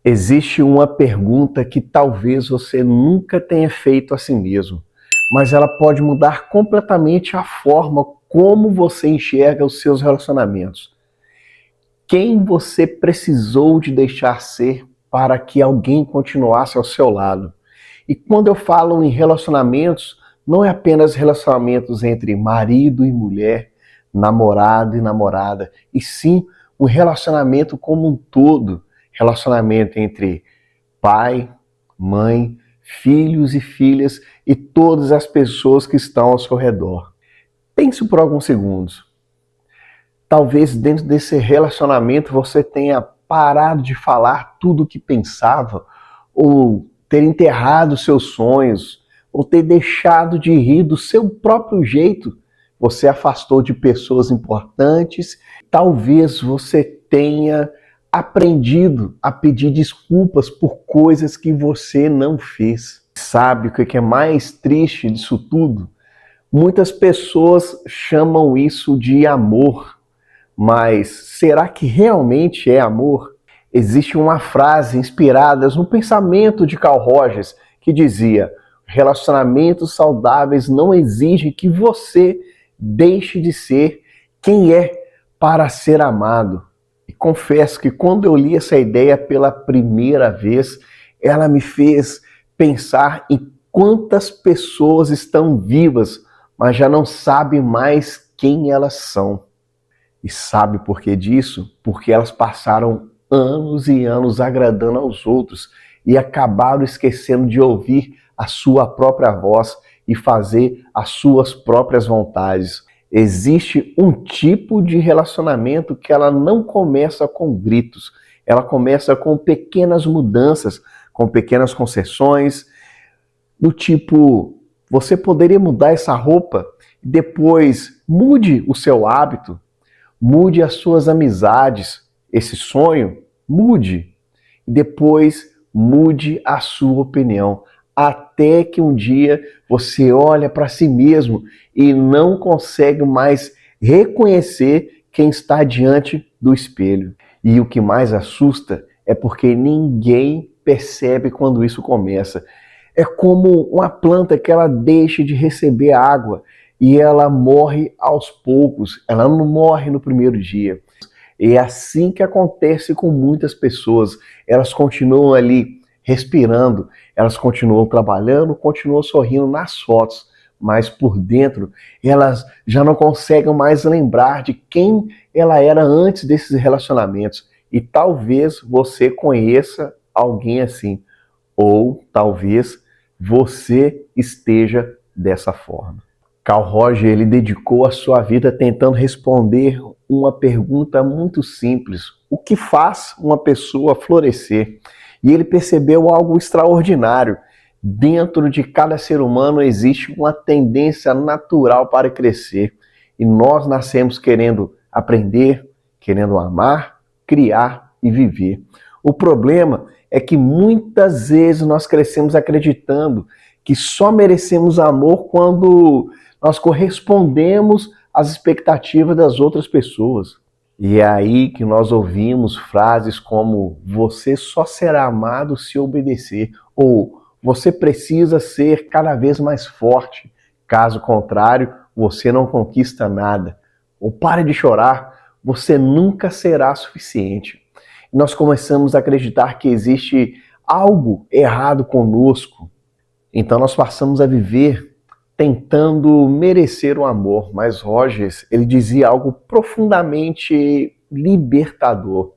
Existe uma pergunta que talvez você nunca tenha feito a si mesmo, mas ela pode mudar completamente a forma como você enxerga os seus relacionamentos. Quem você precisou de deixar ser para que alguém continuasse ao seu lado? E quando eu falo em relacionamentos, não é apenas relacionamentos entre marido e mulher, namorado e namorada, e sim um relacionamento como um todo, relacionamento entre pai, mãe, filhos e filhas e todas as pessoas que estão ao seu redor. Pense por alguns segundos. Talvez dentro desse relacionamento você tenha parado de falar tudo o que pensava, ou ter enterrado seus sonhos, ou ter deixado de rir do seu próprio jeito. Você afastou de pessoas importantes. Talvez você tenha aprendido a pedir desculpas por coisas que você não fez. Sabe o que é mais triste disso tudo? Muitas pessoas chamam isso de amor. Mas será que realmente é amor? Existe uma frase inspirada no pensamento de Carl Rogers que dizia: relacionamentos saudáveis não exigem que você deixe de ser quem é para ser amado. E confesso que quando eu li essa ideia pela primeira vez, ela me fez pensar em quantas pessoas estão vivas, mas já não sabem mais quem elas são. E sabe por que disso? Porque elas passaram anos e anos agradando aos outros e acabaram esquecendo de ouvir a sua própria voz e fazer as suas próprias vontades. Existe um tipo de relacionamento que ela não começa com gritos, ela começa com pequenas mudanças, com pequenas concessões, do tipo, você poderia mudar essa roupa, depois mude o seu hábito, mude as suas amizades, esse sonho, mude. Depois, mude a sua opinião. Até que um dia você olha para si mesmo e não consegue mais reconhecer quem está diante do espelho. E o que mais assusta é porque ninguém percebe quando isso começa. É como uma planta que ela deixa de receber água e ela morre aos poucos, ela não morre no primeiro dia. E é assim que acontece com muitas pessoas. Elas continuam ali respirando, elas continuam trabalhando, continuam sorrindo nas fotos, mas por dentro elas já não conseguem mais lembrar de quem ela era antes desses relacionamentos. E talvez você conheça alguém assim, ou talvez você esteja dessa forma. Carl Rogers, ele dedicou a sua vida tentando responder uma pergunta muito simples: o que faz uma pessoa florescer? E ele percebeu algo extraordinário. Dentro de cada ser humano existe uma tendência natural para crescer. E nós nascemos querendo aprender, querendo amar, criar e viver. O problema é que muitas vezes nós crescemos acreditando que só merecemos amor quando nós correspondemos às expectativas das outras pessoas. E é aí que nós ouvimos frases como: você só será amado se obedecer, ou você precisa ser cada vez mais forte, caso contrário, você não conquista nada, ou pare de chorar, você nunca será suficiente. E nós começamos a acreditar que existe algo errado conosco, então nós passamos a viver tentando merecer o amor. Mas Rogers, ele dizia algo profundamente libertador: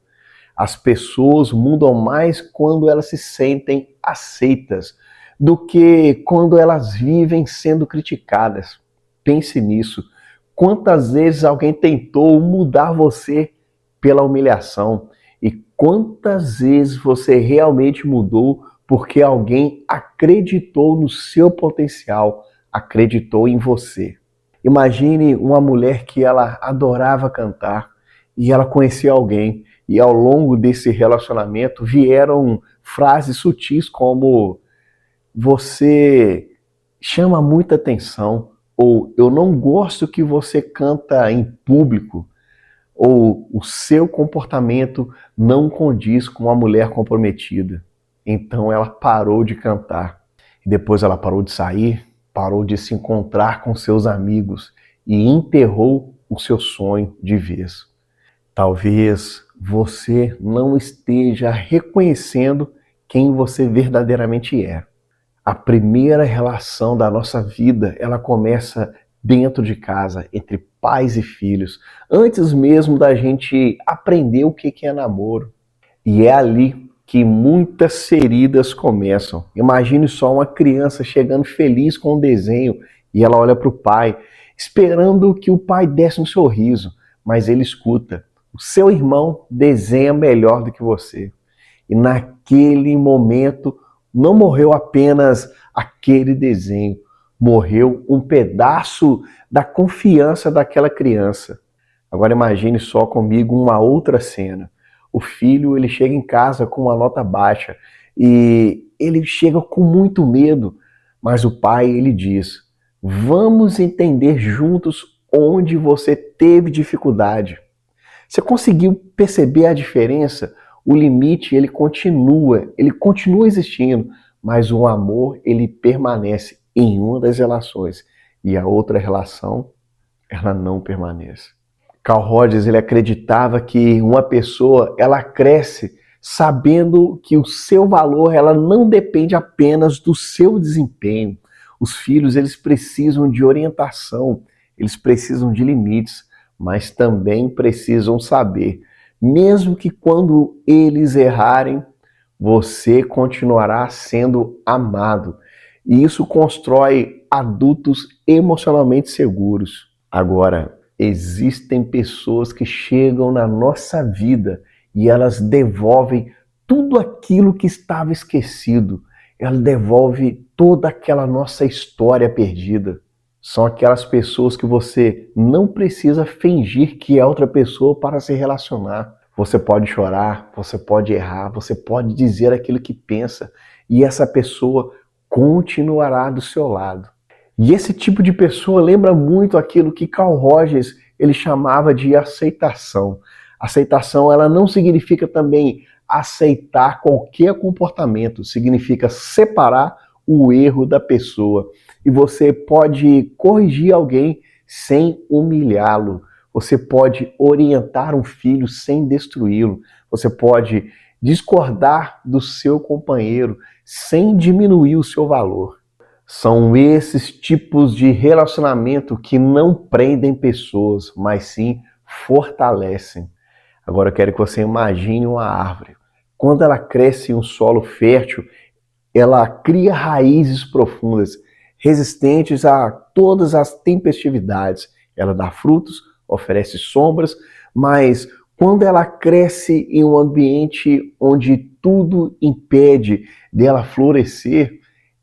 as pessoas mudam mais quando elas se sentem aceitas do que quando elas vivem sendo criticadas. Pense nisso. Quantas vezes alguém tentou mudar você pela humilhação? E quantas vezes você realmente mudou porque alguém acreditou no seu potencial, acreditou em você? Imagine uma mulher que ela adorava cantar e ela conhecia alguém, e ao longo desse relacionamento vieram frases sutis como: você chama muita atenção, ou eu não gosto que você canta em público, ou o seu comportamento não condiz com uma mulher comprometida. Então ela parou de cantar. E depois ela parou de sair, parou de se encontrar com seus amigos e enterrou o seu sonho de vez. Talvez você não esteja reconhecendo quem você verdadeiramente é. A primeira relação da nossa vida, ela começa dentro de casa, entre pais e filhos, antes mesmo da gente aprender o que é namoro. E é ali que muitas feridas começam. Imagine só uma criança chegando feliz com um desenho e ela olha para o pai, esperando que o pai desse um sorriso, mas ele escuta: o seu irmão desenha melhor do que você. E naquele momento não morreu apenas aquele desenho, morreu um pedaço da confiança daquela criança. Agora imagine só comigo uma outra cena. O filho, ele chega em casa com uma nota baixa e ele chega com muito medo, mas o pai, ele diz: vamos entender juntos onde você teve dificuldade. Você conseguiu perceber a diferença? O limite, ele continua existindo, mas o amor, ele permanece em uma das relações e a outra relação, ela não permanece. Carl Rogers, ele acreditava que uma pessoa, ela cresce sabendo que o seu valor, ela não depende apenas do seu desempenho. Os filhos, eles precisam de orientação, eles precisam de limites, mas também precisam saber, mesmo que quando eles errarem, você continuará sendo amado. E isso constrói adultos emocionalmente seguros. Agora, existem pessoas que chegam na nossa vida e elas devolvem tudo aquilo que estava esquecido. Ela devolve toda aquela nossa história perdida. São aquelas pessoas que você não precisa fingir que é outra pessoa para se relacionar. Você pode chorar, você pode errar, você pode dizer aquilo que pensa e essa pessoa continuará do seu lado. E esse tipo de pessoa lembra muito aquilo que Carl Rogers ele chamava de aceitação. Aceitação, ela não significa também aceitar qualquer comportamento, significa separar o erro da pessoa. E você pode corrigir alguém sem humilhá-lo. Você pode orientar um filho sem destruí-lo. Você pode discordar do seu companheiro sem diminuir o seu valor. São esses tipos de relacionamento que não prendem pessoas, mas sim fortalecem. Agora eu quero que você imagine uma árvore. Quando ela cresce em um solo fértil, ela cria raízes profundas, resistentes a todas as tempestividades. Ela dá frutos, oferece sombras, mas quando ela cresce em um ambiente onde tudo impede dela florescer,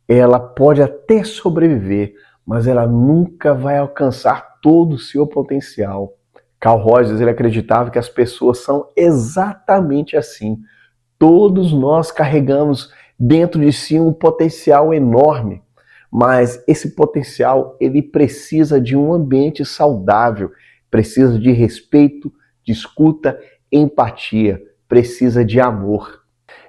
ela pode até sobreviver, mas ela nunca vai alcançar todo o seu potencial. Carl Rogers, ele acreditava que as pessoas são exatamente assim. Todos nós carregamos dentro de si um potencial enorme, mas esse potencial ele precisa de um ambiente saudável, precisa de respeito, de escuta, empatia, precisa de amor.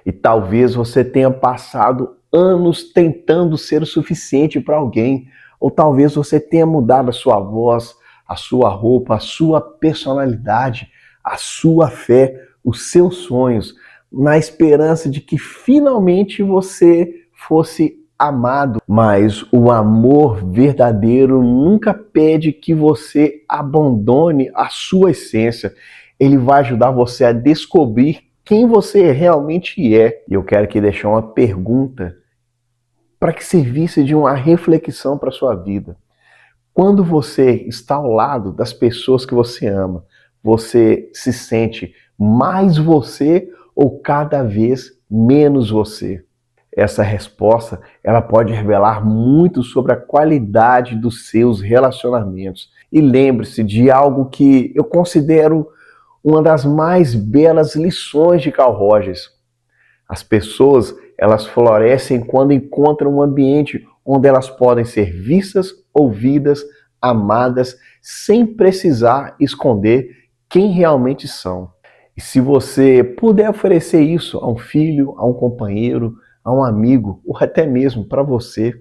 E talvez você tenha passado anos tentando ser o suficiente para alguém, ou talvez você tenha mudado a sua voz, a sua roupa, a sua personalidade, a sua fé, os seus sonhos, na esperança de que finalmente você fosse amado. Mas o amor verdadeiro nunca pede que você abandone a sua essência. Ele vai ajudar você a descobrir quem você realmente é. E eu quero aqui deixar uma pergunta para que servisse de uma reflexão para a sua vida. Quando você está ao lado das pessoas que você ama, você se sente mais você ou cada vez menos você? Essa resposta, ela pode revelar muito sobre a qualidade dos seus relacionamentos. E lembre-se de algo que eu considero uma das mais belas lições de Carl Rogers. As pessoas, elas florescem quando encontram um ambiente onde elas podem ser vistas, ouvidas, amadas, sem precisar esconder quem realmente são. E se você puder oferecer isso a um filho, a um companheiro, a um amigo, ou até mesmo para você,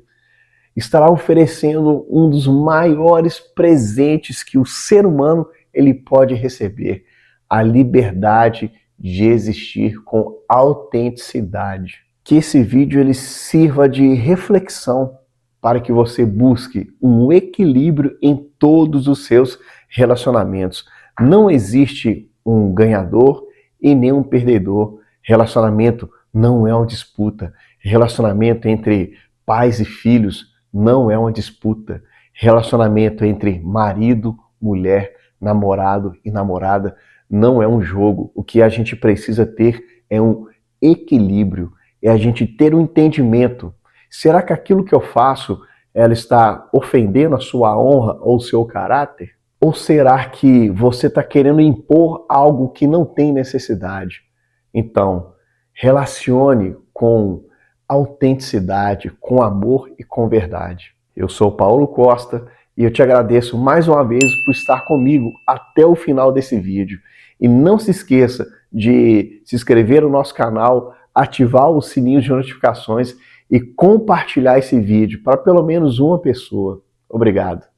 estará oferecendo um dos maiores presentes que o ser humano ele pode receber, a liberdade de existir com autenticidade. Que esse vídeo ele sirva de reflexão para que você busque um equilíbrio em todos os seus relacionamentos. Não existe um ganhador e nem um perdedor. Relacionamento não é uma disputa. Relacionamento entre pais e filhos não é uma disputa. Relacionamento entre marido, mulher, namorado e namorada não é um jogo. O que a gente precisa ter é um equilíbrio, é a gente ter um entendimento. Será que aquilo que eu faço, ela está ofendendo a sua honra ou o seu caráter? Ou será que você está querendo impor algo que não tem necessidade? Então, relacione com autenticidade, com amor e com verdade. Eu sou Paulo Costa e eu te agradeço mais uma vez por estar comigo até o final desse vídeo. E não se esqueça de se inscrever no nosso canal, ativar o sininho de notificações e compartilhar esse vídeo para pelo menos uma pessoa. Obrigado.